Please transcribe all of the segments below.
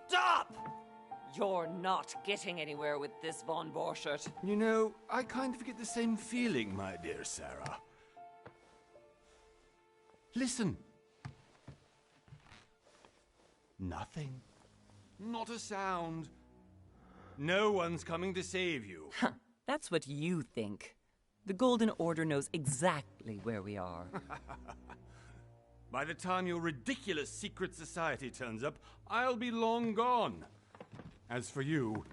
Stop! You're not getting anywhere with this, Von Borchert. You know, I kind of get the same feeling, my dear Sarah. Listen. Nothing. Not a sound. No one's coming to save you. Huh, that's what you think. The Golden Order knows exactly where we are. By the time your ridiculous secret society turns up, I'll be long gone. As for you,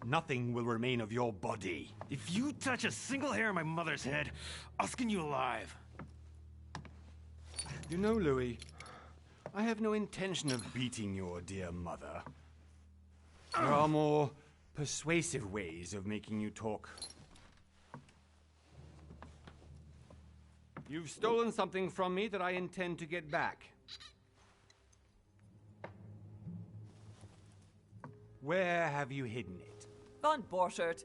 nothing will remain of your body. If you touch a single hair on my mother's head, I'll skin you alive. You know, Louis, I have no intention of beating your dear mother. There are more persuasive ways of making you talk. You've stolen something from me that I intend to get back. Where have you hidden it? Von Borchert,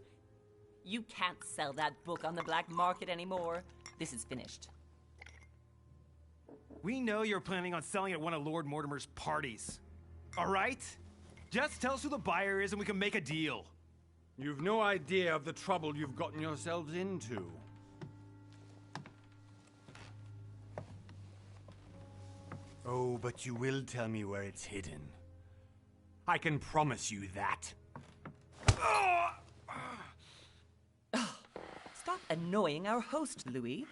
you can't sell that book on the black market anymore. This is finished. We know you're planning on selling at one of Lord Mortimer's parties. All right? Just tell us who the buyer is and we can make a deal. You've no idea of the trouble you've gotten yourselves into. Oh, but you will tell me where it's hidden. I can promise you that. Stop annoying our host, Louis.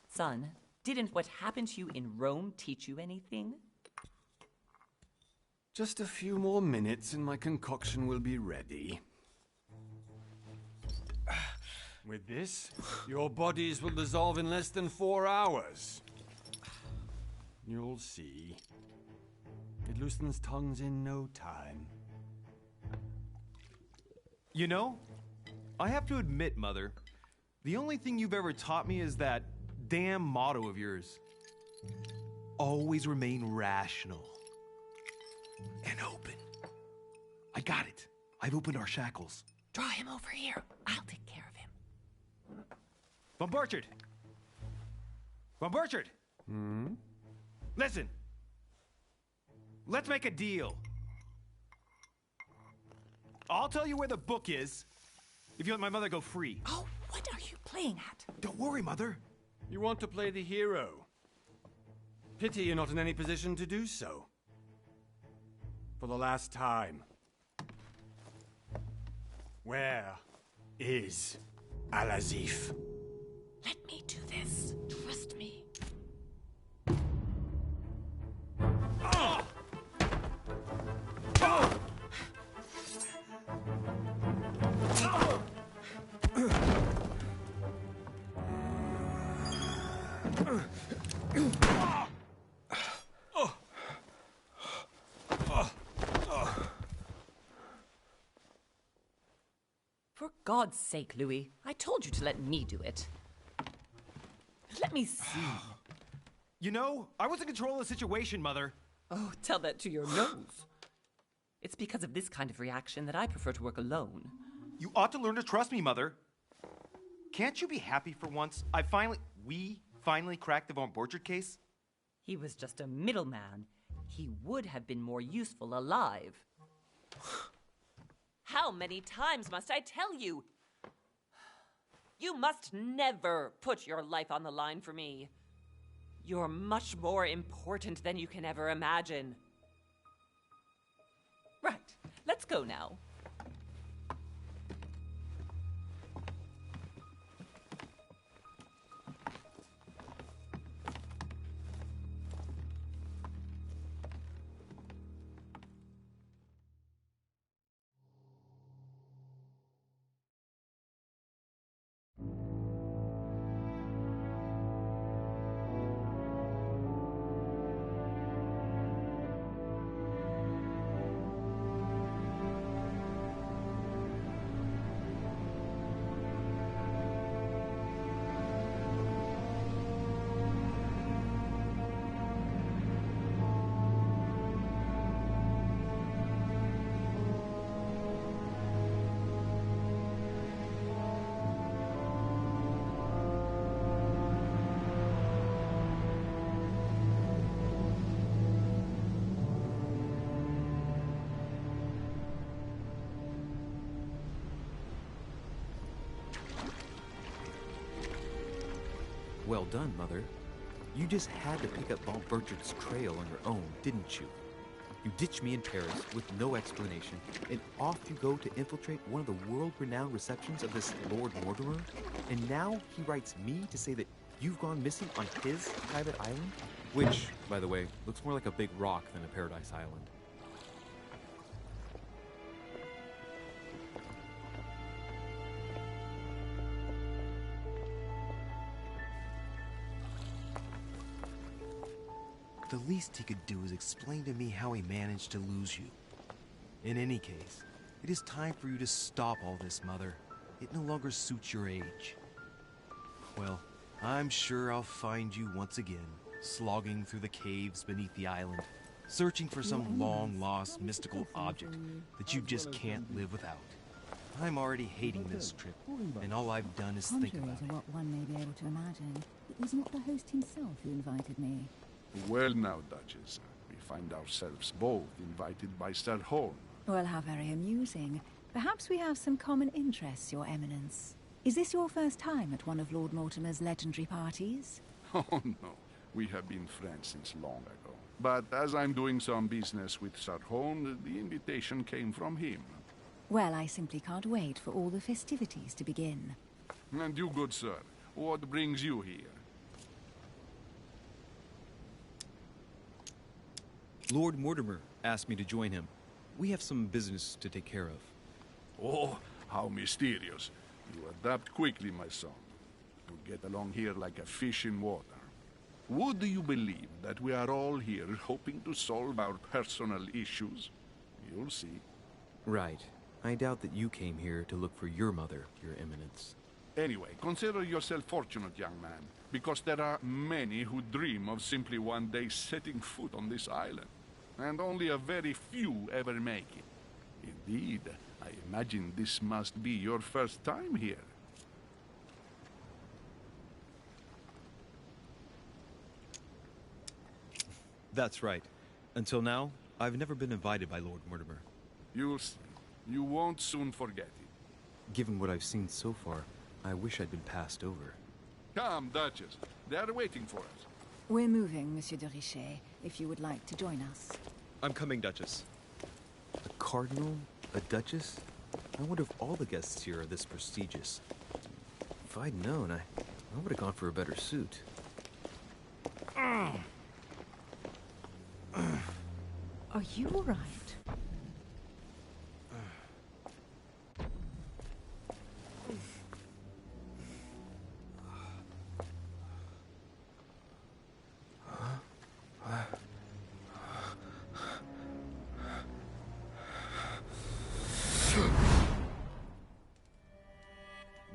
Son, didn't what happened to you in Rome teach you anything? Just a few more minutes and my concoction will be ready. With this, your bodies will dissolve in less than 4 hours. You'll see. It loosens tongues in no time. You know, I have to admit, Mother, the only thing you've ever taught me is that damn motto of yours. Always remain rational. And open. I got it. I've opened our shackles. Draw him over here. I'll take care of him. Von Borchert! Von Borchert! Hmm? Listen. Let's make a deal. I'll tell you where the book is if you let my mother go free. Oh, what are you playing at? Don't worry, Mother. You want to play the hero. Pity you're not in any position to do so. For the last time. Where is Al-Azif? Let me do this. Trust me. For God's sake, Louis, I told you to let me do it. Let me see. You know, I was in control of the situation, Mother. Oh, tell that to your nose. It's because of this kind of reaction that I prefer to work alone. You ought to learn to trust me, Mother. Can't you be happy for once? We finally cracked the Von Borchert case? He was just a middleman. He would have been more useful alive. How many times must I tell you? You must never put your life on the line for me. You're much more important than you can ever imagine. Right, let's go now. Well done, Mother. You just had to pick up Von Burchard's trail on your own, didn't you? You ditch me in Paris with no explanation, and off you go to infiltrate one of the world-renowned receptions of this Lord Mortimer? And now he writes me to say that you've gone missing on his private island? Which, by the way, looks more like a big rock than a paradise island. The least he could do is explain to me how he managed to lose you. In any case, it is time for you to stop all this, Mother. It no longer suits your age. Well, I'm sure I'll find you once again, slogging through the caves beneath the island, searching for some long-lost mystical object that you just can't live without. I'm already hating this trip, and all I've done is think about Contrary it. to what one may be able to imagine, it was not the host himself who invited me. Well now, Duchess, we find ourselves both invited by Sir Horn. Well, how very amusing. Perhaps we have some common interests, Your Eminence. Is this your first time at one of Lord Mortimer's legendary parties? Oh no, we have been friends since long ago. But as I'm doing some business with Sir Horn, the invitation came from him. Well, I simply can't wait for all the festivities to begin. And you, good sir, what brings you here? Lord Mortimer asked me to join him. We have some business to take care of. Oh, how mysterious. You adapt quickly, my son. You get along here like a fish in water. Would you believe that we are all here hoping to solve our personal issues? You'll see. Right. I doubt that you came here to look for your mother, Your Eminence. Anyway, consider yourself fortunate, young man, because there are many who dream of simply one day setting foot on this island, and only a very few ever make it. Indeed, I imagine this must be your first time here. That's right. Until now, I've never been invited by Lord Mortimer. You'll see. You won't soon forget it. Given what I've seen so far, I wish I'd been passed over. Come, Duchess. They are waiting for us. We're moving, Monsieur de Richet, if you would like to join us. I'm coming, Duchess. A cardinal? A duchess? I wonder if all the guests here are this prestigious. If I'd known, I would have gone for a better suit. Are you all right?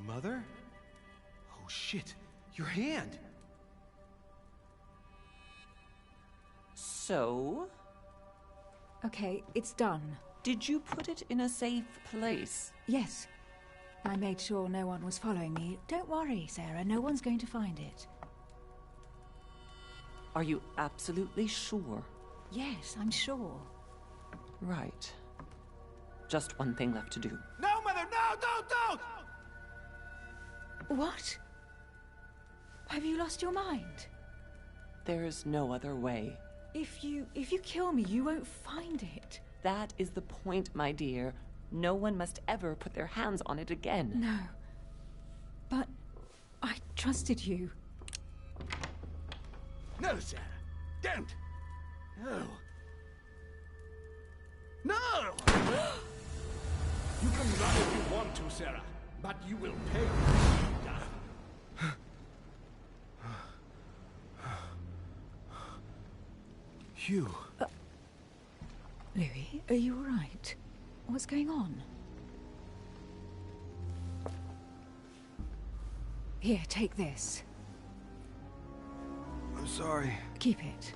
Mother? Oh shit, your hand! So, Okay, it's done. did you put it in a safe place? Yes. I made sure no one was following me. Don't worry, Sarah, no one's going to find it. Are you absolutely sure? Yes, I'm sure. Right. Just one thing left to do. No, Mother, no, don't! What? Have you lost your mind? There's no other way. If you kill me, you won't find it. That is the point, my dear. No one must ever put their hands on it again. No. But I trusted you. No, Sarah, don't! No. No! You can run if you want to, Sarah, but you will pay. Hugh. Louis, are you all right? What's going on? Here, take this. I'm sorry. Keep it.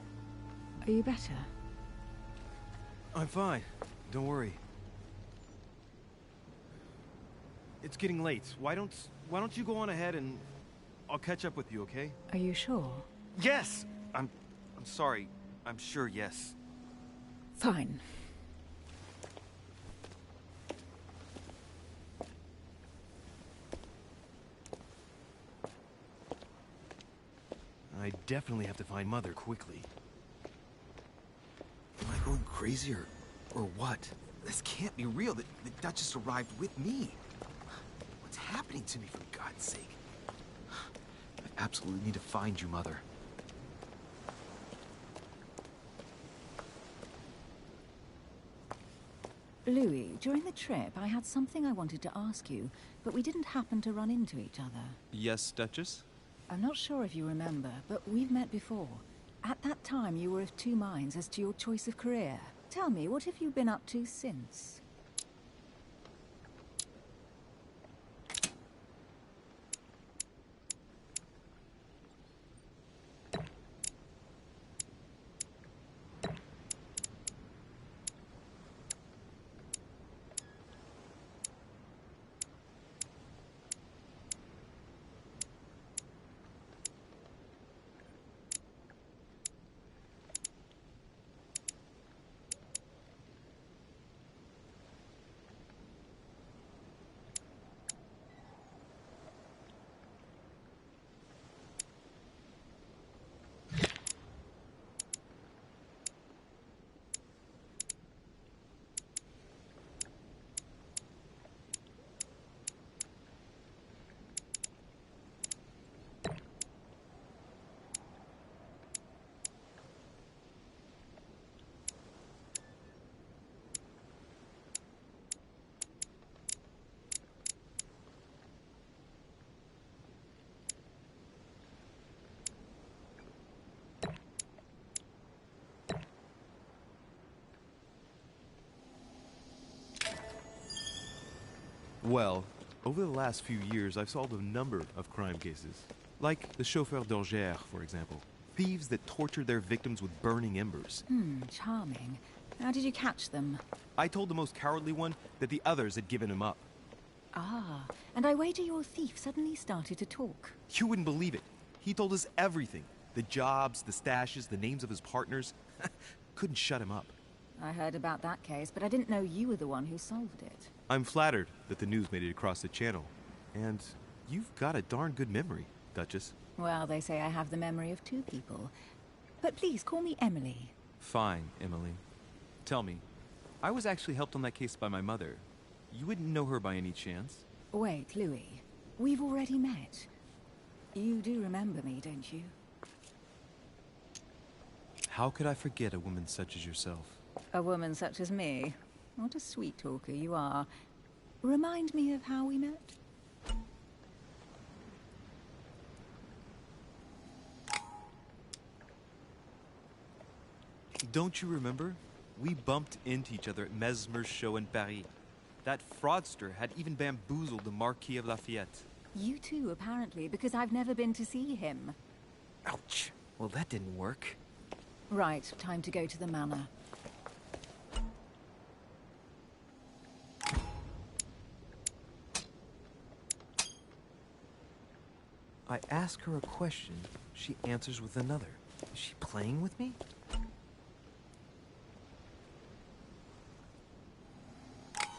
Are you better? I'm fine. Don't worry. It's getting late. Why don't you go on ahead and I'll catch up with you, okay? Are you sure? Yes! I'm sorry. I'm sure, yes. Fine. I definitely have to find Mother quickly. Am I going crazy or what? This can't be real. The Duchess arrived with me. What's happening to me, for God's sake? I absolutely need to find you, Mother. Louis, during the trip, I had something I wanted to ask you, but we didn't happen to run into each other. Yes, Duchess? I'm not sure if you remember, but we've met before. At that time, you were of two minds as to your choice of career. Tell me, what have you been up to since? Well, over the last few years, I've solved a number of crime cases. Like the chauffeur d'Angers, for example. Thieves that tortured their victims with burning embers. Charming. How did you catch them? I told the most cowardly one that the others had given him up. Ah, and I wager your thief suddenly started to talk. You wouldn't believe it. He told us everything. The jobs, the stashes, the names of his partners. Couldn't shut him up. I heard about that case, but I didn't know you were the one who solved it. I'm flattered that the news made it across the channel. And you've got a darn good memory, Duchess. Well, they say I have the memory of two people. But please, call me Emily. Fine, Emily. Tell me, I was actually helped on that case by my mother. You wouldn't know her by any chance? Wait, Louis. We've already met. You do remember me, don't you? How could I forget a woman such as yourself? A woman such as me? What a sweet talker you are. Remind me of how we met? Don't you remember? We bumped into each other at Mesmer's show in Paris. That fraudster had even bamboozled the Marquis of Lafayette. You too, apparently, because I've never been to see him. Ouch. Well, that didn't work. Right, time to go to the manor. I ask her a question, she answers with another. Is she playing with me?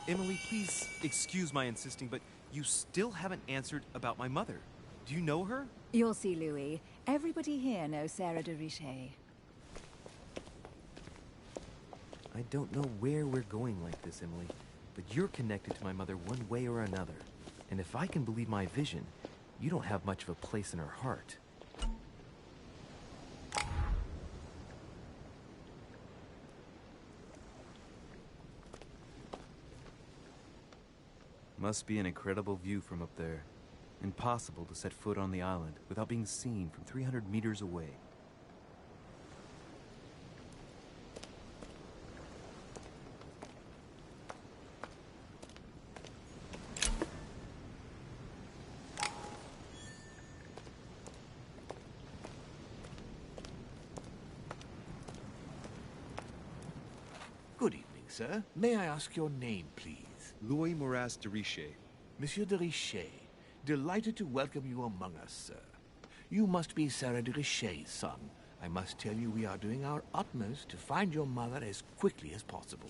Emily, please excuse my insisting, but you still haven't answered about my mother. Do you know her? You'll see, Louis. Everybody here knows Sarah de Richet. I don't know where we're going like this, Emily, but you're connected to my mother one way or another. And if I can believe my vision, you don't have much of a place in her heart. Must be an incredible view from up there. Impossible to set foot on the island without being seen from 300 meters away. Good evening, sir. May I ask your name, please? Louis Moras de Richet. Monsieur de Richet, delighted to welcome you among us, sir. You must be Sarah de Richet's son. I must tell you we are doing our utmost to find your mother as quickly as possible.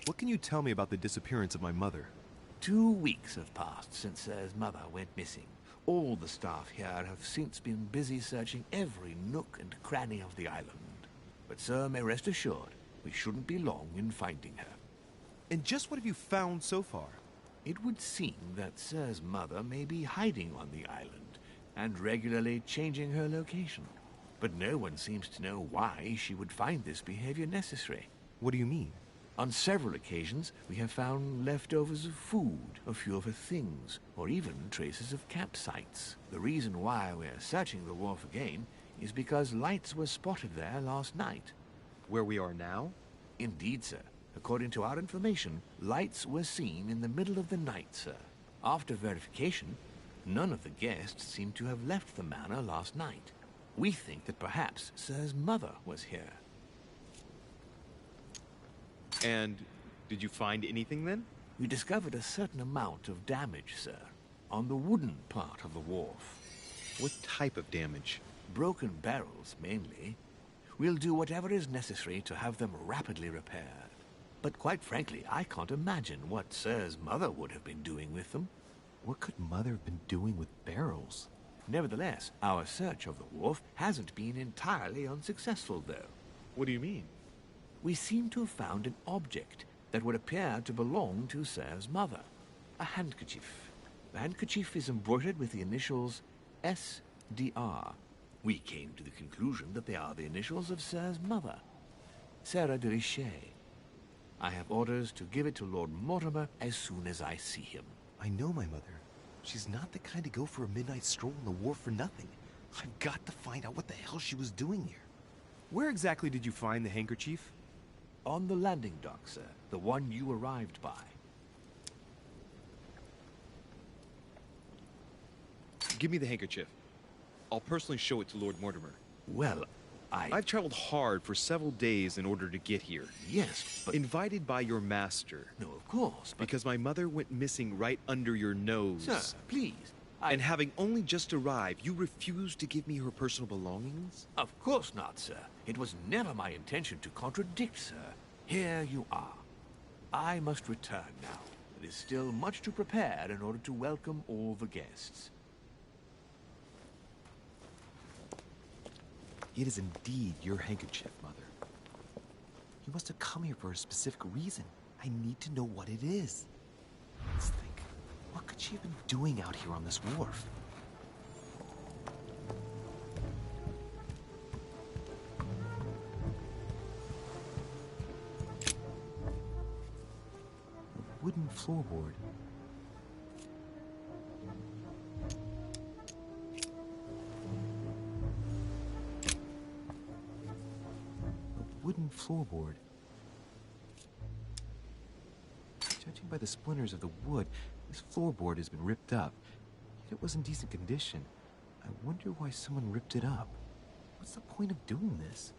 What can you tell me about the disappearance of my mother? 2 weeks have passed since Sarah's mother went missing. All the staff here have since been busy searching every nook and cranny of the island. But sir may rest assured, we shouldn't be long in finding her. And just what have you found so far? It would seem that Sir's mother may be hiding on the island and regularly changing her location. But no one seems to know why she would find this behavior necessary. What do you mean? On several occasions, we have found leftovers of food, a few of her things, or even traces of campsites. The reason why we're searching the wharf again is because lights were spotted there last night. Where we are now? Indeed, sir. According to our information, lights were seen in the middle of the night, sir. After verification, none of the guests seem to have left the manor last night. We think that perhaps Sir's mother was here. And did you find anything then? We discovered a certain amount of damage, sir, on the wooden part of the wharf. What type of damage? Broken barrels, mainly. We'll do whatever is necessary to have them rapidly repaired. But quite frankly, I can't imagine what Sir's mother would have been doing with them. What could Mother have been doing with barrels? Nevertheless, our search of the wharf hasn't been entirely unsuccessful, though. What do you mean? We seem to have found an object that would appear to belong to Sir's mother. A handkerchief. The handkerchief is embroidered with the initials SDR. We came to the conclusion that they are the initials of Sir's mother, Sarah de Richet. I have orders to give it to Lord Mortimer as soon as I see him. I know my mother. She's not the kind to go for a midnight stroll on the wharf for nothing. I've got to find out what the hell she was doing here. Where exactly did you find the handkerchief? On the landing dock, sir. The one you arrived by. Give me the handkerchief. I'll personally show it to Lord Mortimer. Well, I've traveled hard for several days in order to get here. Yes, but... Invited by your master. No, of course, but... Because my mother went missing right under your nose. Sir, please. And having only just arrived, you refused to give me her personal belongings? Of course not, sir. It was never my intention to contradict, sir. Here you are. I must return now. It is still much to prepare in order to welcome all the guests. It is indeed your handkerchief, Mother. You must have come here for a specific reason. I need to know what it is. Let's think. What could she have been doing out here on this wharf? A wooden floorboard. Wooden floorboard. Judging by the splinters of the wood, this floorboard has been ripped up. Yet it was in decent condition. I wonder why someone ripped it up. What's the point of doing this?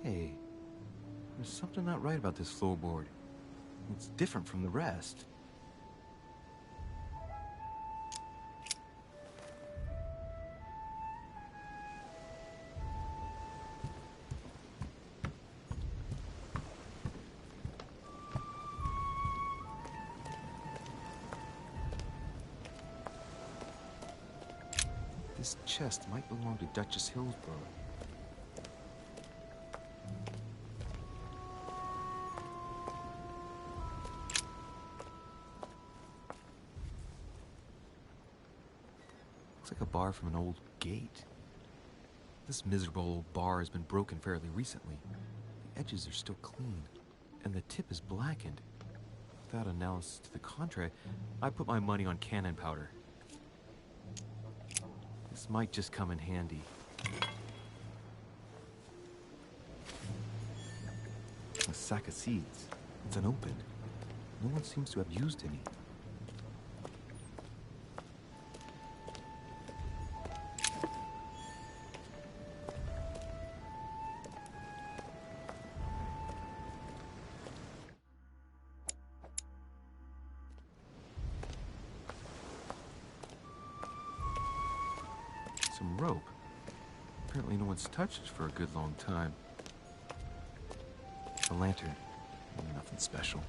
Hey, there's something not right about this floorboard. It's different from the rest. This chest might belong to Duchess Hillsborough. Looks like a bar from an old gate. This miserable old bar has been broken fairly recently. The edges are still clean, and the tip is blackened. Without analysis to the contrary, I put my money on cannon powder. This might just come in handy. A sack of seeds. It's unopened. No one seems to have used any. rope. Apparently no one's touched it for a good long time. A lantern. Nothing special.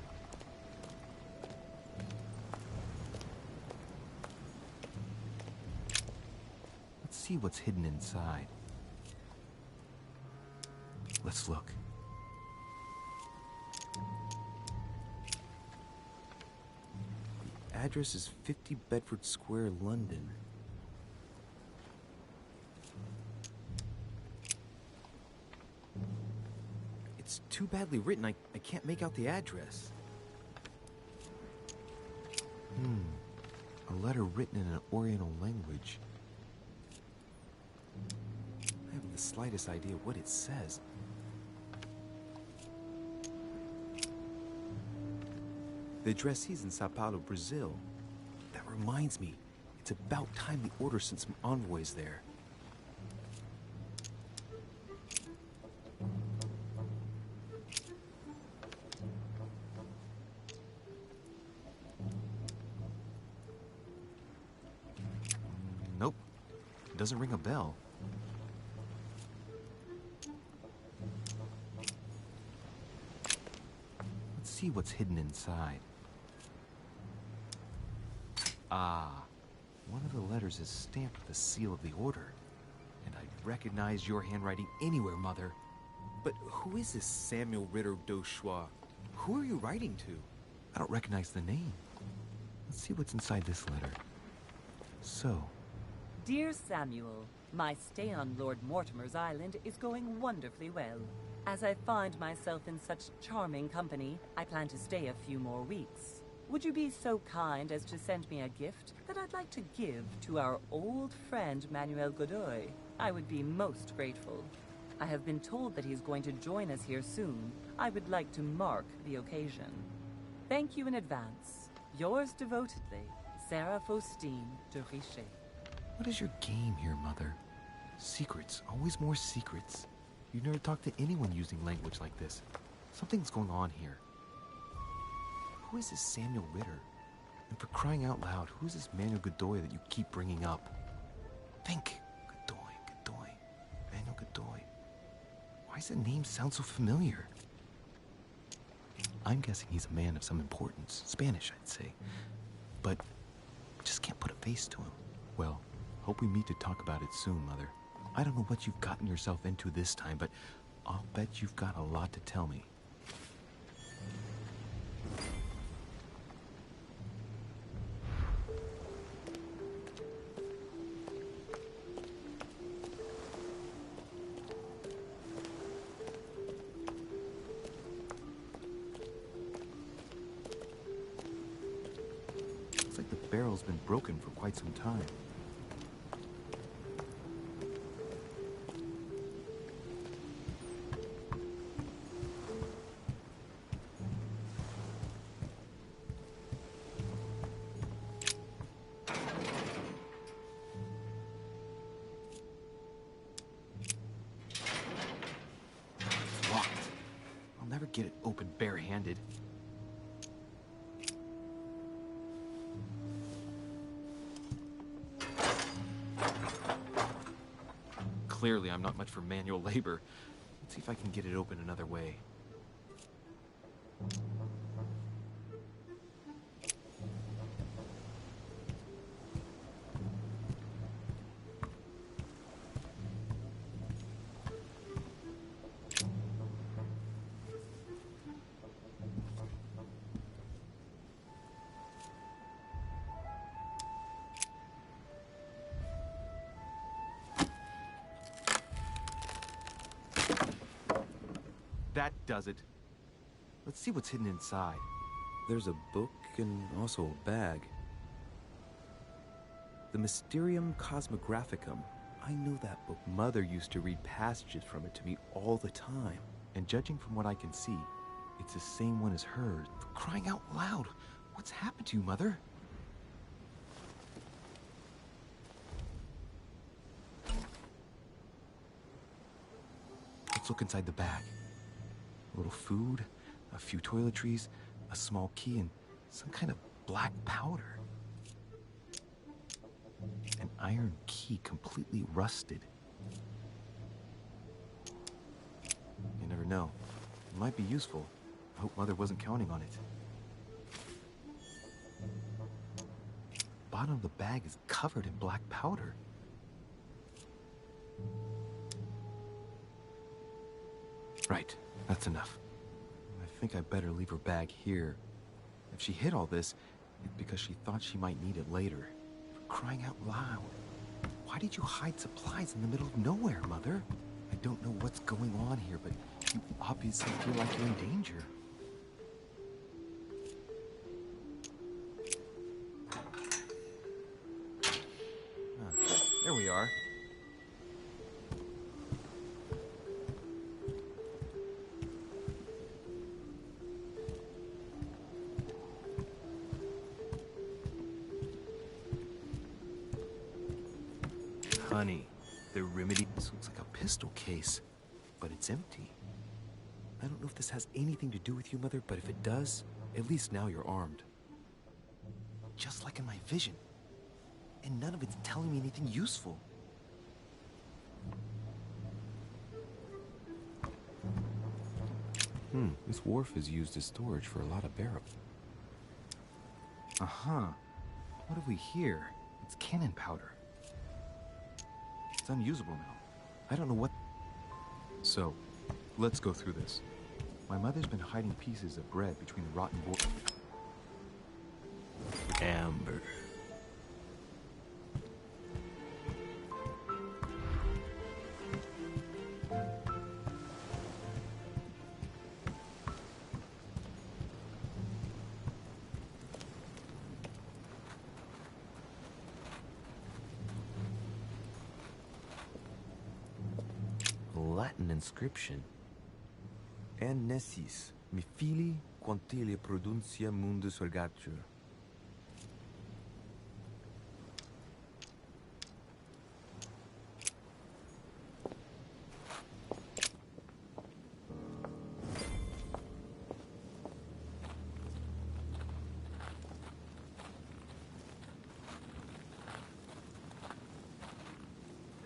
Let's see what's hidden inside. Let's look. The address is 50 Bedford Square, London. It's too badly written, I can't make out the address. A letter written in an Oriental language. I haven't the slightest idea what it says. The addressee's in Sao Paulo, Brazil. That reminds me, it's about time the order sent some envoys there. Nope. It doesn't ring a bell. Let's see what's hidden inside. Ah, one of the letters is stamped with the seal of the order. And I'd recognize your handwriting anywhere, Mother. But who is this Samuel Ritter Dauchois? Who are you writing to? I don't recognize the name. Let's see what's inside this letter. So, Dear Samuel, my stay on Lord Mortimer's island is going wonderfully well. As I find myself in such charming company, I plan to stay a few more weeks. Would you be so kind as to send me a gift that I'd like to give to our old friend Manuel Godoy? I would be most grateful. I have been told that he's going to join us here soon. I would like to mark the occasion. Thank you in advance. Yours devotedly, Sarah Faustine de Richet. what is your game here, Mother? Secrets, always more secrets. You never talk to anyone using language like this. Something's going on here. Who is this Samuel Ritter? And for crying out loud, who is this Manuel Godoy that you keep bringing up? Think. Godoy. Manuel Godoy. Why does the name sound so familiar? I'm guessing he's a man of some importance. Spanish, I'd say. But I just can't put a face to him. Well, hope we meet to talk about it soon, Mother. I don't know what you've gotten yourself into this time, but I'll bet you've got a lot to tell me. Looks like the barrel's been broken for quite some time. Get it open barehanded. Clearly, I'm not much for manual labor. Let's see if I can get it open another way. That does it. Let's see what's hidden inside. There's a book and also a bag. The Mysterium Cosmographicum. I know that book. Mother used to read passages from it to me all the time. And judging from what I can see, it's the same one as hers. For crying out loud, what's happened to you, Mother? Let's look inside the bag. A little food, a few toiletries, a small key, and some kind of black powder. An iron key completely rusted. You never know. It might be useful. I hope Mother wasn't counting on it. Bottom of the bag is covered in black powder. Right, that's enough. I think I better leave her bag here. If she hid all this, it's because she thought she might need it later. For crying out loud. Why did you hide supplies in the middle of nowhere, Mother? I don't know what's going on here, but you obviously feel like you're in danger. There we are. Honey, the remedy. This looks like a pistol case, but it's empty. I don't know if this has anything to do with you, Mother, but if it does, at least now you're armed. Just like in my vision. And none of it's telling me anything useful. This wharf is used as storage for a lot of barrels. Uh-huh. What have we here? It's cannon powder. It's unusable now. I don't know what... So, let's go through this. My mother's been hiding pieces of bread between the rotten board... Amber. Latin inscription. En nessis, mi fili, quantilia produncia mundus ergatur.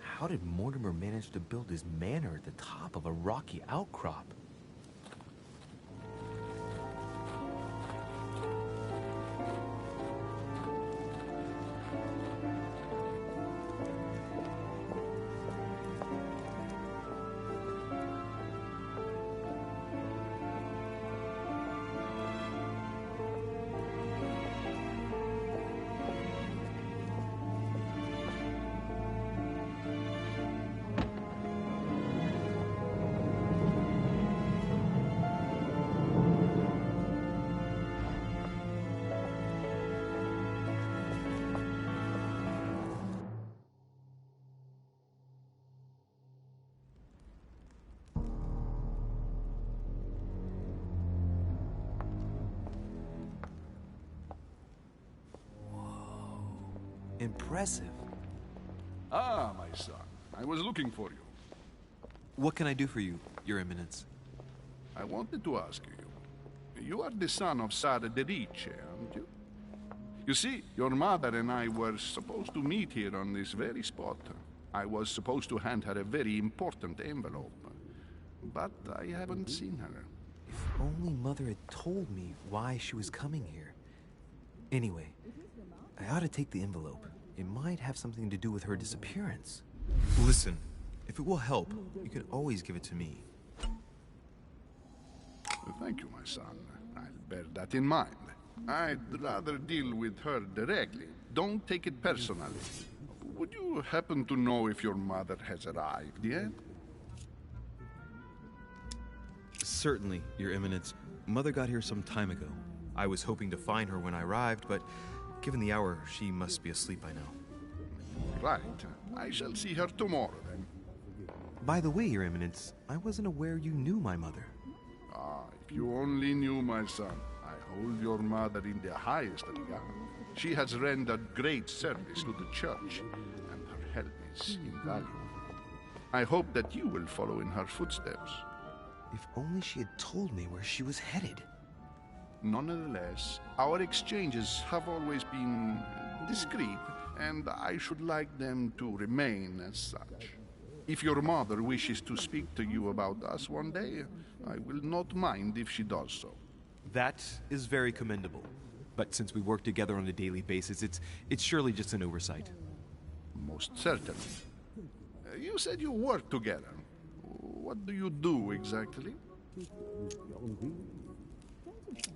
How did Mortimer manage to build his manor at the top of a rocky outcrop? Impressive. Ah, my son. I was looking for you. What can I do for you, Your Eminence? I wanted to ask you. You are the son of Sara de Riche, aren't you? You see, your mother and I were supposed to meet here on this very spot. I was supposed to hand her a very important envelope. But I haven't seen her. If only Mother had told me why she was coming here. Anyway, I ought to take the envelope. It might have something to do with her disappearance. Listen, if it will help, you can always give it to me. Thank you, my son. I'll bear that in mind. I'd rather deal with her directly. Don't take it personally. Would you happen to know if your mother has arrived yet? Certainly, Your Eminence. Mother got here some time ago. I was hoping to find her when I arrived, but given the hour, she must be asleep by now. Right. I shall see her tomorrow, then. By the way, Your Eminence, I wasn't aware you knew my mother. Ah, if you only knew, my son. I hold your mother in the highest regard. She has rendered great service to the church, and her help is invaluable. I hope that you will follow in her footsteps. If only she had told me where she was headed. Nonetheless, our exchanges have always been discreet, and I should like them to remain as such. If your mother wishes to speak to you about us one day, I will not mind if she does so. That is very commendable. But since we work together on a daily basis, it's surely just an oversight. Most certainly. You said you work together. What do you do exactly?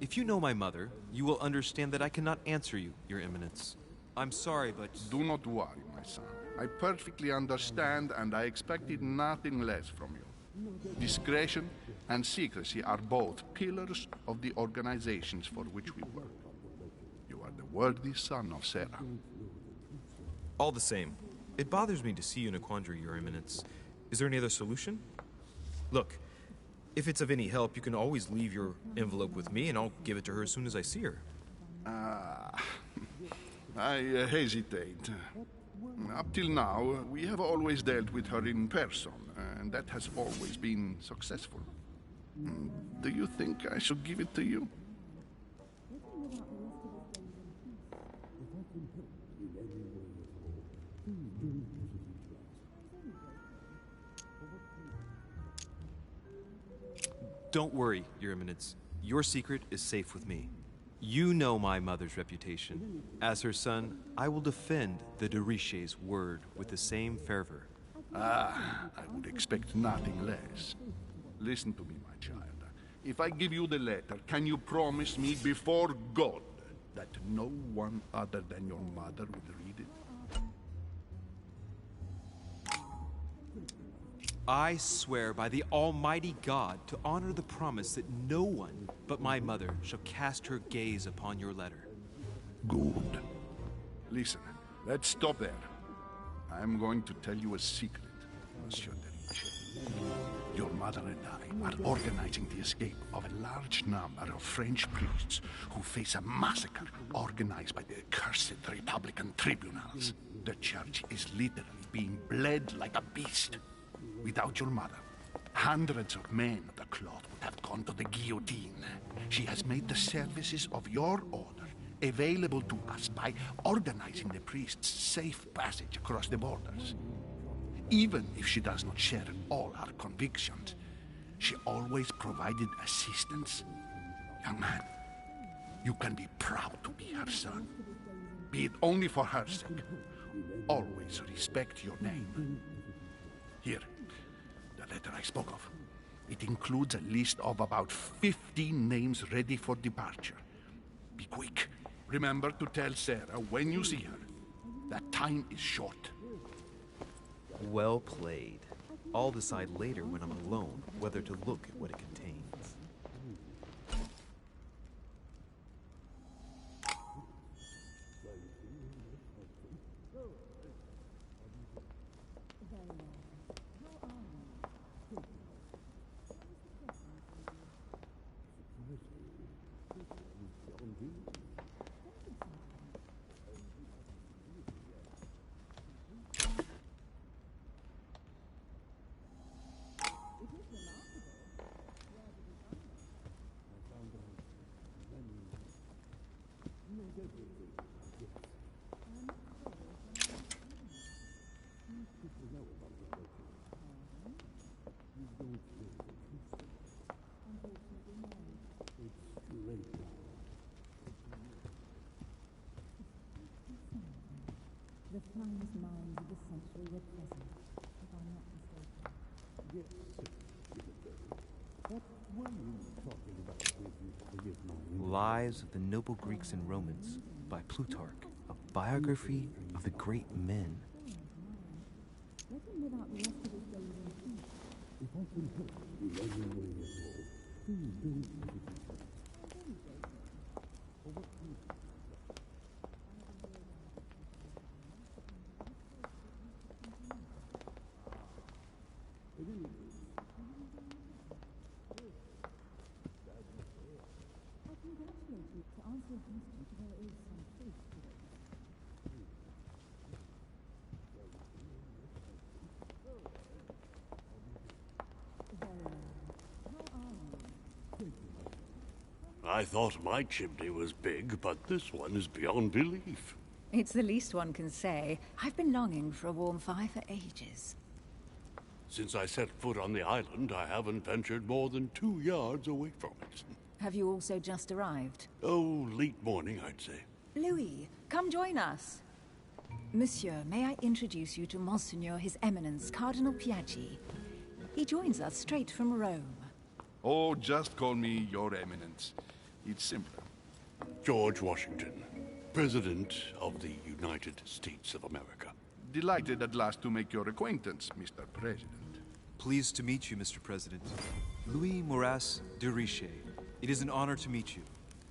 If you know my mother, you will understand that I cannot answer you, Your Eminence. I'm sorry, but... Do not worry, my son. I perfectly understand, and I expected nothing less from you. Discretion and secrecy are both pillars of the organizations for which we work. You are the worthy son of Sarah. All the same, it bothers me to see you in a quandary, Your Eminence. Is there any other solution? Look, if it's of any help, you can always leave your envelope with me, and I'll give it to her as soon as I see her. I hesitate. Up till now, we have always dealt with her in person, and that has always been successful. Do you think I should give it to you? Don't worry, Your Eminence. Your secret is safe with me. You know my mother's reputation. As her son, I will defend the de Richet's word with the same fervor. I would expect nothing less. Listen to me, my child. If I give you the letter, can you promise me before God that no one other than your mother will read it? I swear by the Almighty God to honor the promise that no one but my mother shall cast her gaze upon your letter. Good. Listen, let's stop there. I'm going to tell you a secret, Monsieur de Richet. Your mother and I are organizing the escape of a large number of French priests who face a massacre organized by the accursed Republican tribunals. The church is literally being bled like a beast. Without your mother, hundreds of men of the cloth would have gone to the guillotine. She has made the services of your order available to us by organizing the priests' safe passage across the borders. Even if she does not share all our convictions, she always provided assistance. Young man, you can be proud to be her son. Be it only for her sake. Always respect your name. Here, the letter I spoke of. It includes a list of about 15 names ready for departure. Be quick. Remember to tell Sarah when you see her that time is short. Well played. I'll decide later when I'm alone whether to look at what it contains. The finest minds of the century were present, if I'm not mistaken. Yes, what were you talking about with you forgive my Lives of the Noble Greeks and Romans by Plutarch, a biography of the great men. Let him live out the rest of his days in peace. If I can help you in any way at all, please don't hesitate. For what reason? I congratulate you. To answer your question, there is some truth to it. Very well. How are you? I thought my chimney was big, but this one is beyond belief. It's the least one can say. I've been longing for a warm fire for ages. Since I set foot on the island, I haven't ventured more than 2 yards away from it. Have you also just arrived? Oh, late morning, I'd say. Louis, come join us. Monsieur, may I introduce you to Monseigneur His Eminence, Cardinal Piaggi. He joins us straight from Rome. Oh, just call me Your Eminence. It's simpler. George Washington, President of the United States of America. Delighted at last to make your acquaintance, Mr. President. Pleased to meet you, Mr. President. Louis Moras de Richet. It is an honor to meet you.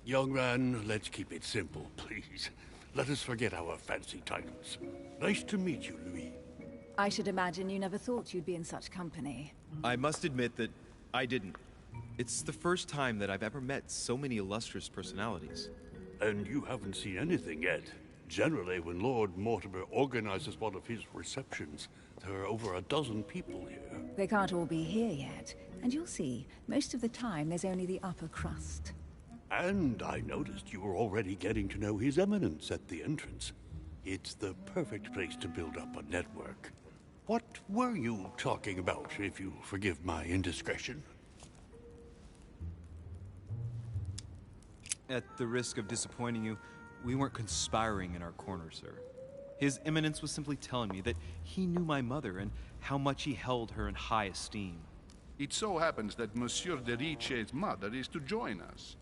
Young man, let's keep it simple, please. Let us forget our fancy titles. Nice to meet you, Louis. I should imagine you never thought you'd be in such company. I must admit that I didn't. It's the first time that I've ever met so many illustrious personalities. And you haven't seen anything yet. Generally, when Lord Mortimer organizes one of his receptions, there are over a dozen people here. They can't all be here yet, and you'll see, most of the time there's only the upper crust. And I noticed you were already getting to know His Eminence at the entrance. It's the perfect place to build up a network. What were you talking about, if you'll forgive my indiscretion? At the risk of disappointing you, we weren't conspiring in our corner, sir. His Eminence was simply telling me that he knew my mother and how much he held her in high esteem. It so happens that Monsieur de Richet's mother is to join us.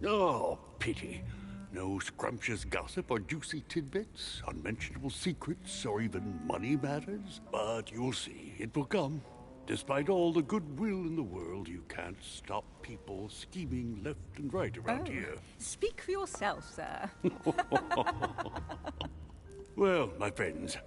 Oh, pity. No scrumptious gossip or juicy tidbits, unmentionable secrets, or even money matters. But you'll see, it will come. Despite all the goodwill in the world, you can't stop people scheming left and right around here. Speak for yourself, sir. Well, my friends,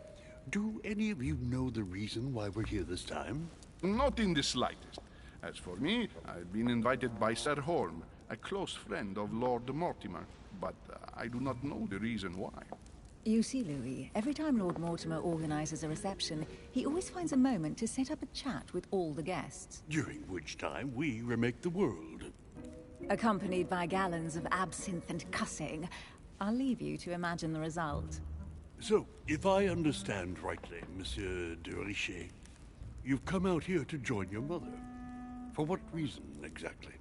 do any of you know the reason why we're here this time? Not in the slightest. As for me, I've been invited by Sir Holm, a close friend of Lord Mortimer, but I do not know the reason why. You see, Louis, every time Lord Mortimer organizes a reception, he always finds a moment to set up a chat with all the guests. During which time we remake the world. Accompanied by gallons of absinthe and cussing. I'll leave you to imagine the result. So, if I understand rightly, Monsieur de Richet, you've come out here to join your mother. For what reason, exactly?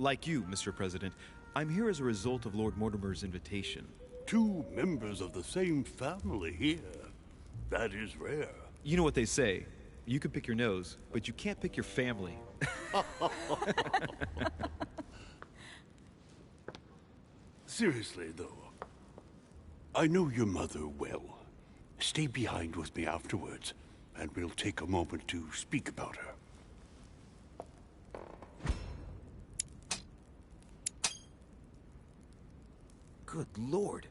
Like you, Mr. President, I'm here as a result of Lord Mortimer's invitation. 2 members of the same family here. That is rare. You know what they say. You can pick your nose, but you can't pick your family. Seriously, though, I know your mother well. Stay behind with me afterwards, and we'll take a moment to speak about her. Good Lord.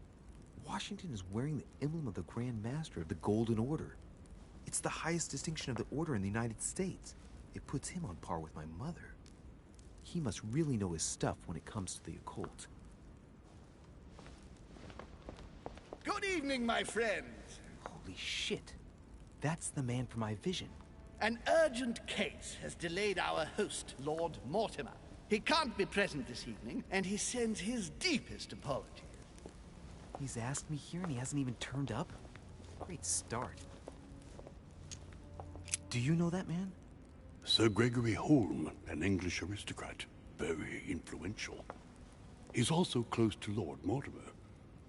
Washington is wearing the emblem of the Grand Master of the Golden Order. It's the highest distinction of the order in the United States. It puts him on par with my mother. He must really know his stuff when it comes to the occult. Good evening, my friends. Holy shit. That's the man for my vision. An urgent case has delayed our host, Lord Mortimer. He can't be present this evening, and he sends his deepest apologies. He's asked me here and he hasn't even turned up? Great start. Do you know that man? Sir Gregory Holm, an English aristocrat. Very influential. He's also close to Lord Mortimer.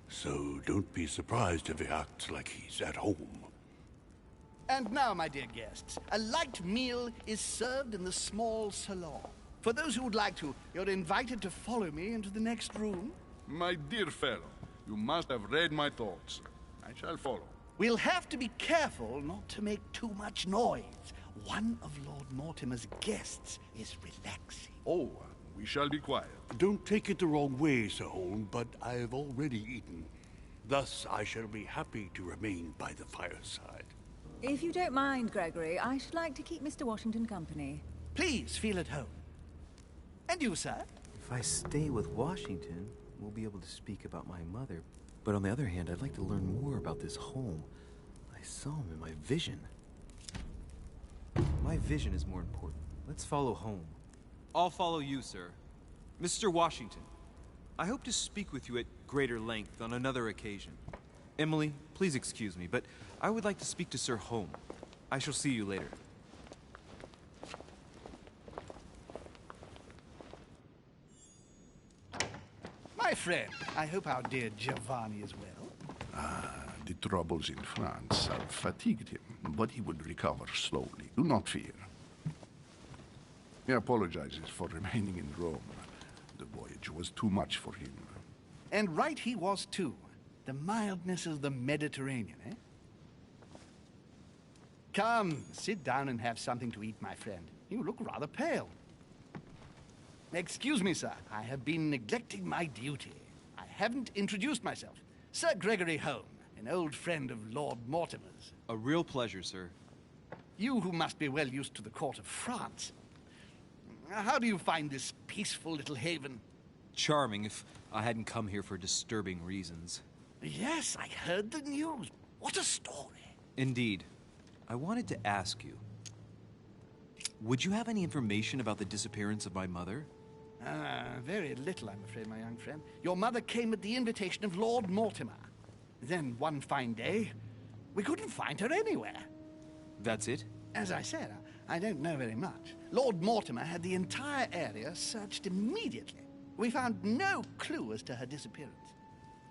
So don't be surprised if he acts like he's at home. And now, my dear guests, a light meal is served in the small salon. For those who would like to, you're invited to follow me into the next room. My dear fellow, you must have read my thoughts. I shall follow. We'll have to be careful not to make too much noise. One of Lord Mortimer's guests is relaxing. Oh, we shall be quiet. Don't take it the wrong way, Sir Holm, but I have already eaten. Thus, I shall be happy to remain by the fireside. If you don't mind, Gregory, I should like to keep Mr. Washington company. Please feel at home. And you, sir? If I stay with Washington, we'll be able to speak about my mother. But on the other hand, I'd like to learn more about this home. I saw him in my vision. My vision is more important. Let's follow home. I'll follow you, sir. Mr. Washington, I hope to speak with you at greater length on another occasion. Emily, please excuse me, but I would like to speak to Sir Home. I shall see you later. My friend, I hope our dear Giovanni is well. The troubles in France have fatigued him, but he will recover slowly. Do not fear. He apologizes for remaining in Rome. The voyage was too much for him. And right he was too. The mildness of the Mediterranean, eh? Come, sit down and have something to eat, my friend. You look rather pale. Excuse me, sir. I have been neglecting my duty. I haven't introduced myself. Sir Gregory Home, an old friend of Lord Mortimer's. A real pleasure, sir. You who must be well used to the court of France. How do you find this peaceful little haven? Charming if I hadn't come here for disturbing reasons. Yes, I heard the news. What a story. Indeed. I wanted to ask you, would you have any information about the disappearance of my mother? Very little, I'm afraid, my young friend. Your mother came at the invitation of Lord Mortimer. Then, one fine day, we couldn't find her anywhere. That's it? As I said, I don't know very much. Lord Mortimer had the entire area searched immediately. We found no clue as to her disappearance.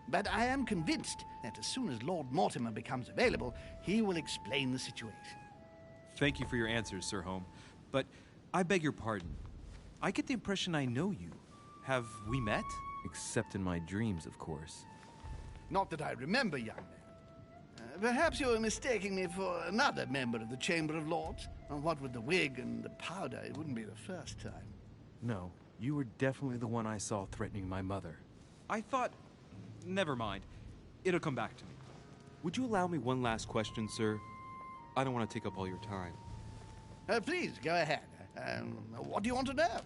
But I am convinced that as soon as Lord Mortimer becomes available, he will explain the situation. Thank you for your answers, Sir Home. But I beg your pardon. I get the impression I know you. Have we met? Except in my dreams, of course. Not that I remember, young man. Perhaps you are mistaking me for another member of the Chamber of Lords. And what with the wig and the powder, it wouldn't be the first time. No, you were definitely the one I saw threatening my mother. I thought... Never mind. It'll come back to me. Would you allow me one last question, sir? I don't want to take up all your time. Please, go ahead. What do you want to know?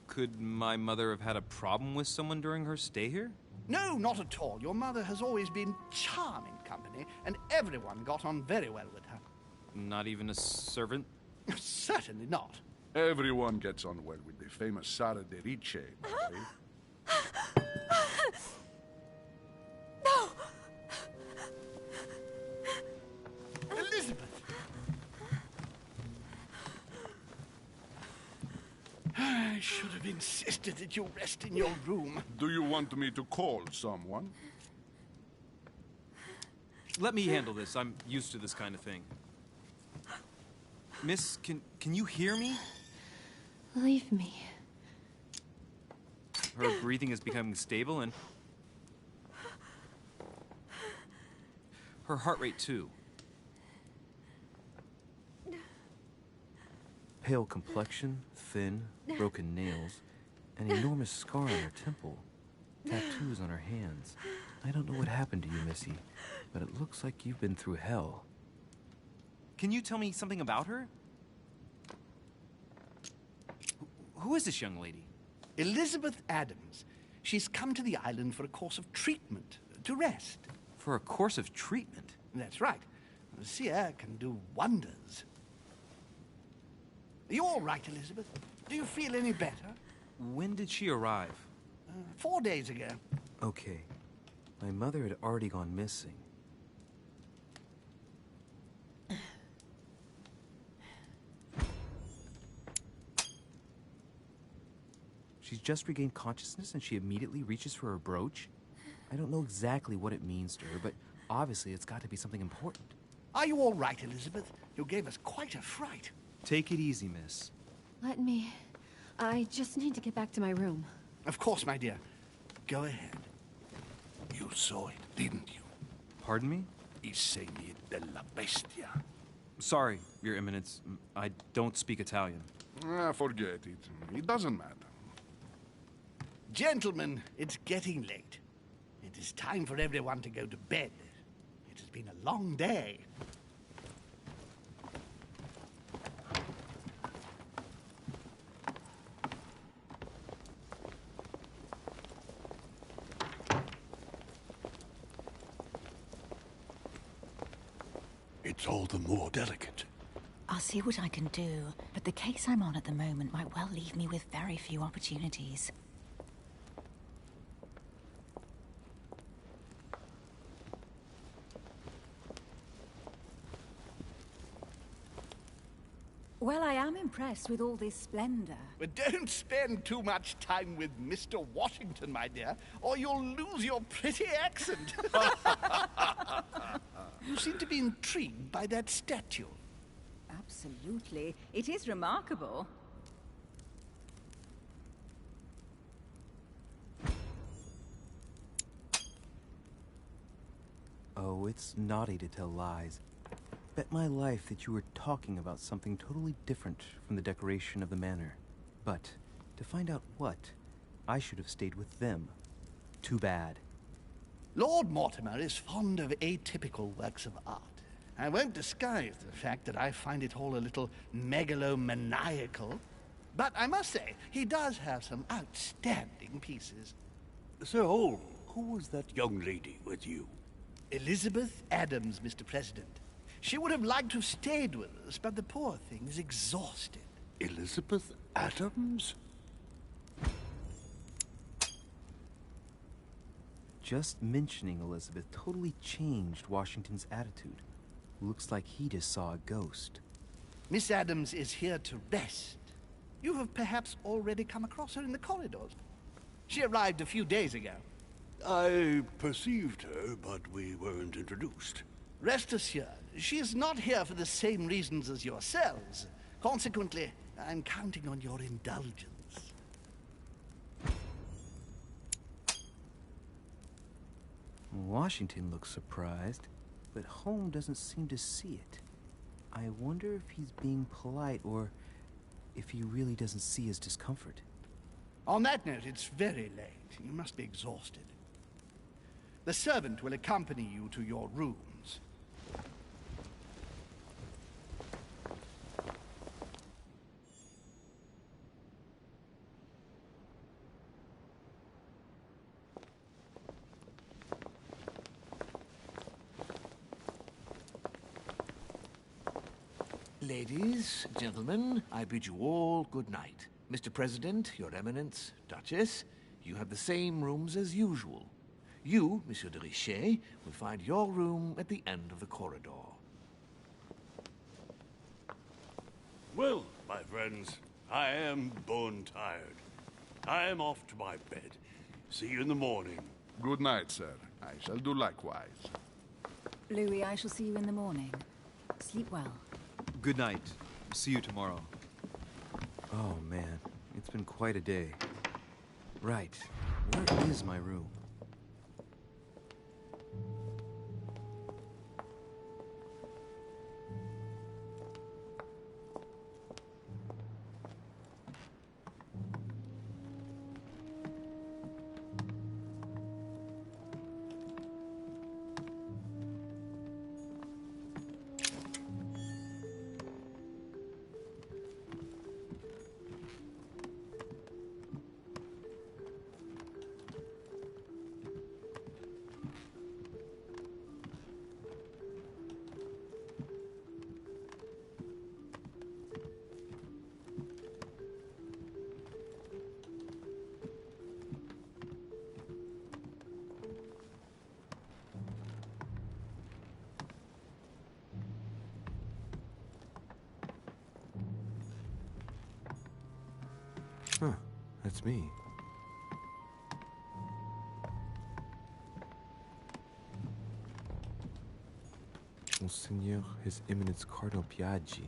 Could my mother have had a problem with someone during her stay here? No, not at all. Your mother has always been charming company, and everyone got on very well with her. Not even a servant? Certainly not. Everyone gets on well with the famous Sara de Ricci. No! Elizabeth! I should have insisted that you rest in your room. Do you want me to call someone? Let me handle this. I'm used to this kind of thing. Miss, can you hear me? Leave me. Her breathing is becoming stable and... her heart rate, too. Pale complexion, thin, broken nails, an enormous scar on her temple, tattoos on her hands. I don't know what happened to you, Missy, but it looks like you've been through hell. Can you tell me something about her? Who is this young lady? Elizabeth Adams. She's come to the island for a course of treatment, to rest. For a course of treatment? That's right. The sea air can do wonders. Are you all right, Elizabeth? Do you feel any better? When did she arrive? 4 days ago. Okay. My mother had already gone missing. She's just regained consciousness and she immediately reaches for her brooch? I don't know exactly what it means to her, but obviously it's got to be something important. Are you all right, Elizabeth? You gave us quite a fright. Take it easy, miss. Let me... I just need to get back to my room. Of course, my dear. Go ahead. You saw it, didn't you? Pardon me? I segni della bestia. Sorry, Your Eminence. I don't speak Italian. Forget it. It doesn't matter. Gentlemen, it's getting late. It is time for everyone to go to bed. It has been a long day. It's all the more delicate. I'll see what I can do, but the case I'm on at the moment might well leave me with very few opportunities. Well, I am impressed with all this splendor. But don't spend too much time with Mr. Washington, my dear, or you'll lose your pretty accent. You seem to be intrigued by that statue. Absolutely. It is remarkable. Oh, it's naughty to tell lies. Bet my life that you were talking about something totally different from the decoration of the manor. But to find out what, I should have stayed with them. Too bad. Lord Mortimer is fond of atypical works of art. I won't disguise the fact that I find it all a little megalomaniacal. But I must say, he does have some outstanding pieces. So, who was that young lady with you? Elizabeth Adams, Mr. President. She would have liked to have stayed with us, but the poor thing is exhausted. Elizabeth Adams? Just mentioning Elizabeth totally changed Washington's attitude. Looks like he just saw a ghost. Miss Adams is here to rest. You have perhaps already come across her in the corridors. She arrived a few days ago. I perceived her, but we weren't introduced. Rest assured, she is not here for the same reasons as yourselves. Consequently, I'm counting on your indulgence. Washington looks surprised, but Holmes doesn't seem to see it. I wonder if he's being polite or if he really doesn't see his discomfort. On that note, it's very late. You must be exhausted. The servant will accompany you to your rooms. Ladies, gentlemen, I bid you all good night. Mr. President, Your Eminence, Duchess, you have the same rooms as usual. You, Monsieur de Richet, will find your room at the end of the corridor. Well, my friends, I am bone tired. I am off to my bed. See you in the morning. Good night, sir. I shall do likewise. Louis, I shall see you in the morning. Sleep well. Good night. See you tomorrow. Oh man, it's been quite a day. Right, where is my room? Huh, that's me. Monseigneur, His Eminence Cardinal Piaggi.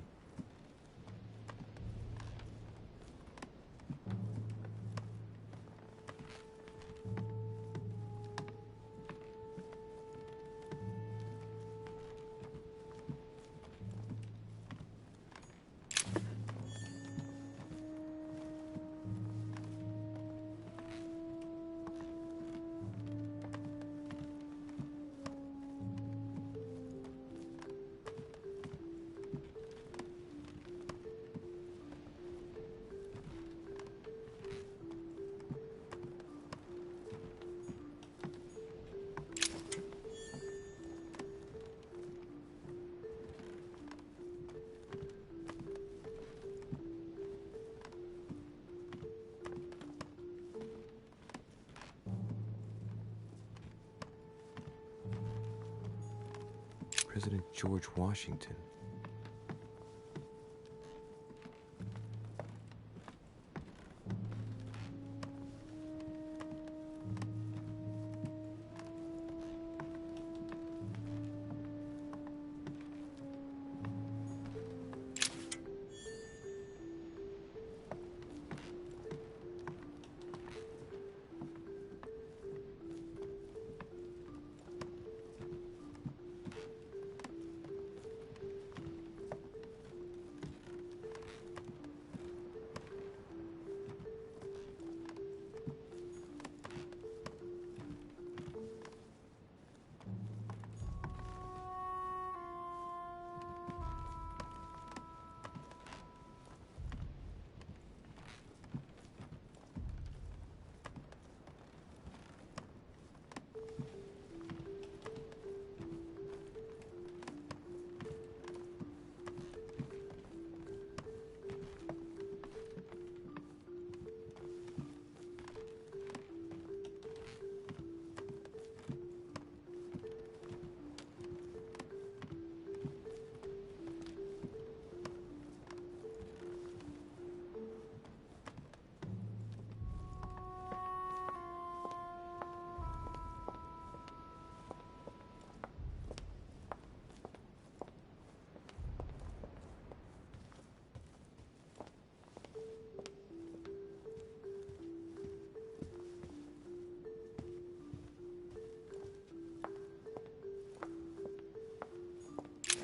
President George Washington.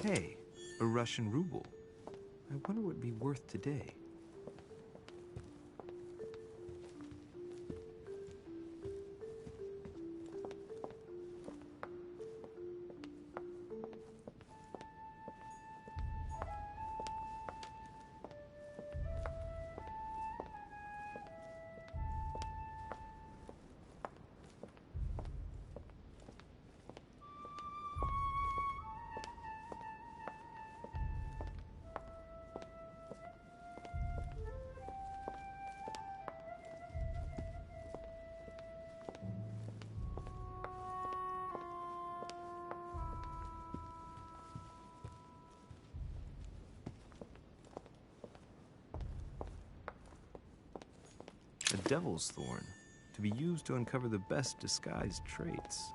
Hey, a Russian ruble. I wonder what it'd be worth today. A devil's thorn, to be used to uncover the best disguised traits.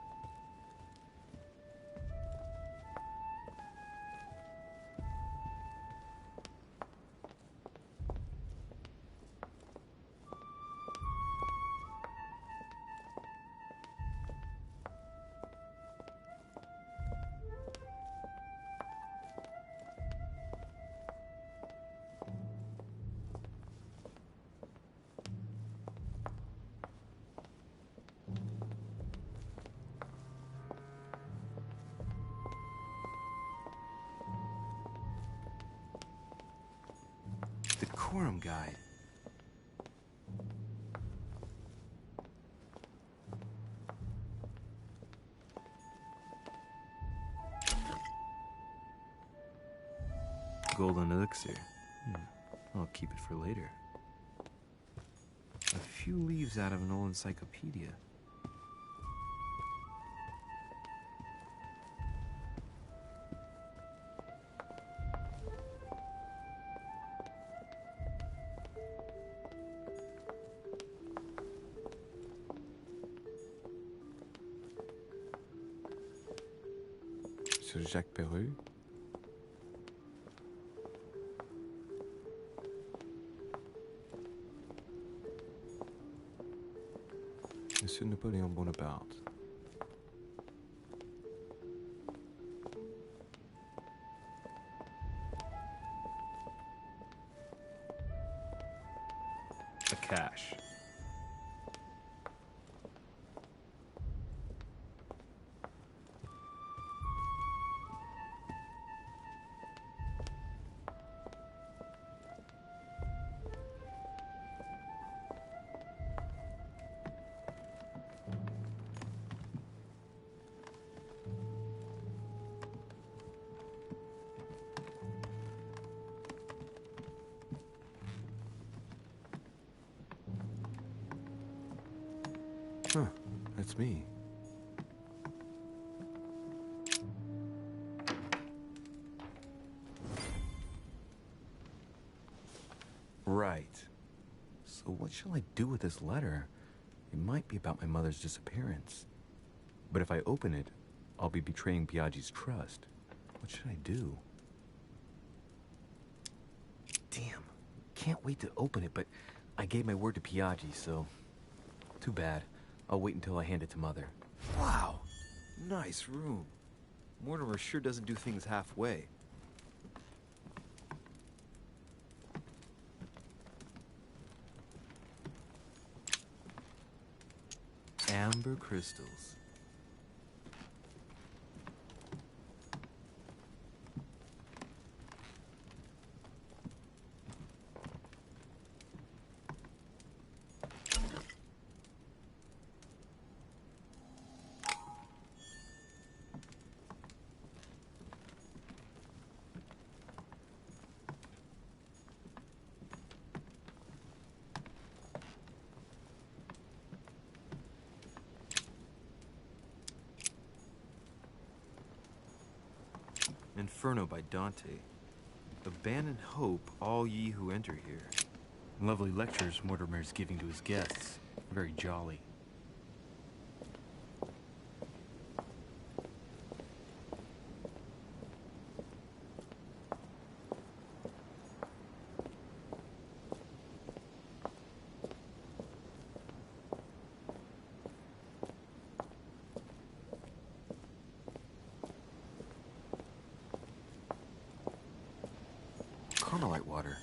Decorum guide. Golden elixir. I'll keep it for later. A few leaves out of an old encyclopedia. Sur Jacques Perreux. Monsieur Napoléon Bonaparte. A cache. Huh, that's me. What shall I do with this letter? It might be about my mother's disappearance. But if I open it, I'll be betraying Piaggi's trust. What should I do? Damn. Can't wait to open it, but I gave my word to Piaggi, so... Too bad. I'll wait until I hand it to Mother. Wow! Nice room. Mortimer sure doesn't do things halfway. Amber crystals. Inferno by Dante. Abandon hope, all ye who enter here. Lovely lectures Mortimer's giving to his guests. Very jolly. Carmelite water.